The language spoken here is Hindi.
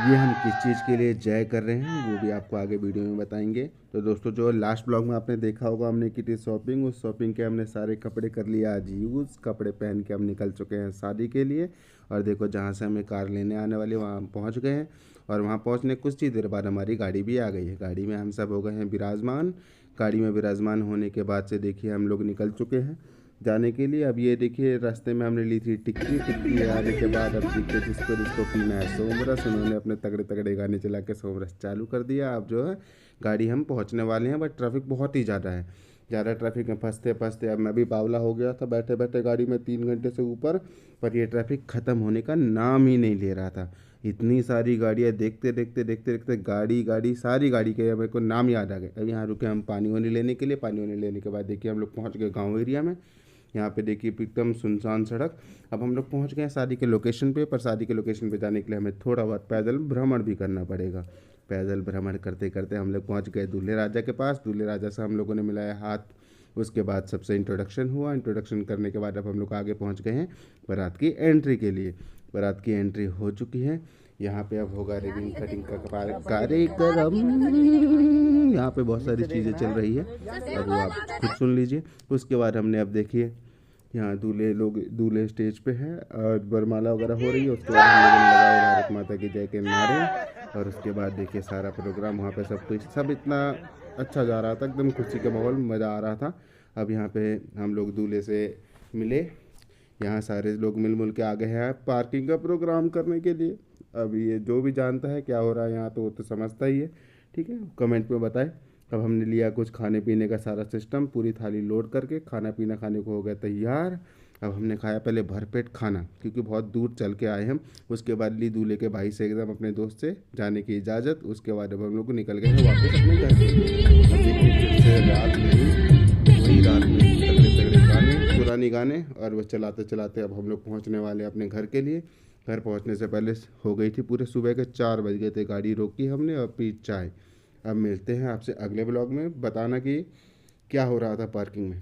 ये हम किस चीज़ के लिए जय कर रहे हैं वो भी आपको आगे वीडियो में बताएंगे। तो दोस्तों, जो लास्ट ब्लॉग में आपने देखा होगा हमने की थी शॉपिंग, उस शॉपिंग के हमने सारे कपड़े कर लिया आज यूज़। कपड़े पहन के हम निकल चुके हैं शादी के लिए। और देखो, जहाँ से हमें कार लेने आने वाली वहाँ हम पहुँच गए हैं। और वहाँ पहुँचने कुछ ही देर बाद हमारी गाड़ी भी आ गई है। गाड़ी में हम सब हो गए हैं विराजमान। गाड़ी में विराजमान होने के बाद से देखिए हम लोग निकल चुके हैं जाने के लिए। अब ये देखिए, रास्ते में हमने ली थी टिक्की। टिक्की आने के बाद अब देखिए जिसको पीना है सोमरस, उन्होंने अपने तगड़े तगड़े गाने चला के सोमरस चालू कर दिया। अब जो है गाड़ी हम पहुंचने वाले हैं, बट ट्रैफिक बहुत ही ज़्यादा है। ज़्यादा ट्रैफिक में फंसते फंसते अब मैं भी बावला हो गया था बैठे बैठे गाड़ी में 3 घंटे से ऊपर। पर ये ट्रैफिक ख़त्म होने का नाम ही नहीं ले रहा था। इतनी सारी गाड़ियाँ देखते देखते देखते देखते गाड़ी गाड़ी सारी गाड़ी के मेरे को नाम याद आ गए। अब यहाँ रुके हम पानी वानी लेने के लिए। पानी वानी लेने के बाद देखिए हम लोग पहुँच गए गाँव एरिया में। यहाँ पे देखिए एकदम सुनसान सड़क। अब हम लोग पहुँच गए हैं शादी के लोकेशन पे। पर शादी के लोकेशन पे जाने के लिए हमें थोड़ा बहुत पैदल भ्रमण भी करना पड़ेगा। पैदल भ्रमण करते करते हम लोग पहुँच गए दूल्हे राजा के पास। दूल्हे राजा से हम लोगों ने मिलाया हाथ। उसके बाद सबसे इंट्रोडक्शन हुआ। इंट्रोडक्शन करने के बाद अब हम लोग आगे पहुँच गए हैं बारात की एंट्री के लिए। बारात की एंट्री हो चुकी है। यहाँ पे अब होगा रिबिन कटिंग का कार्यक्रम। यहाँ पे बहुत सारी चीज़ें चल रही है, अब वो आप खुद सुन लीजिए। उसके बाद हमने अब देखिए यहाँ दूल्हे स्टेज पे है और वरमाला वगैरह हो रही है। उसके बाद हम लोगों ने लगाए भारत माता की जय के नारे। और उसके बाद देखिए सारा प्रोग्राम वहाँ पे सब इतना अच्छा जा रहा था, एकदम खुशी का माहौल, मज़ा आ रहा था। अब यहाँ पे हम लोग दूल्हे से मिले। यहाँ सारे लोग मिल के आ गए हैं पार्किंग का प्रोग्राम करने के लिए। अब ये जो भी जानता है क्या हो रहा है यहाँ, तो वो तो समझता ही है। ठीक है, कमेंट में बताएं। अब हमने लिया कुछ खाने पीने का सारा सिस्टम, पूरी थाली लोड करके खाना पीना खाने को हो गया तैयार। अब हमने खाया पहले भरपेट खाना, क्योंकि बहुत दूर चल के आए हम। उसके बाद ली दूल्हे के भाई से एकदम अपने दोस्त से जाने की इजाज़त। उसके बाद अब हम लोग निकल गए हैं वापस अपने घर पे। अब देखिए फिर से रात में ही वही रात में ही तगड़े तगड़े गाने, पुरानी गाने, और बस चलाते चलाते अब हम लोग पहुँचने वाले अपने घर के लिए। घर पहुँचने से पहले हो गई थी पूरे सुबह के 4 बज गए थे। गाड़ी रोकी हमने और पी चाय। अब मिलते हैं आपसे अगले ब्लॉग में, बताना कि क्या हो रहा था पार्किंग में।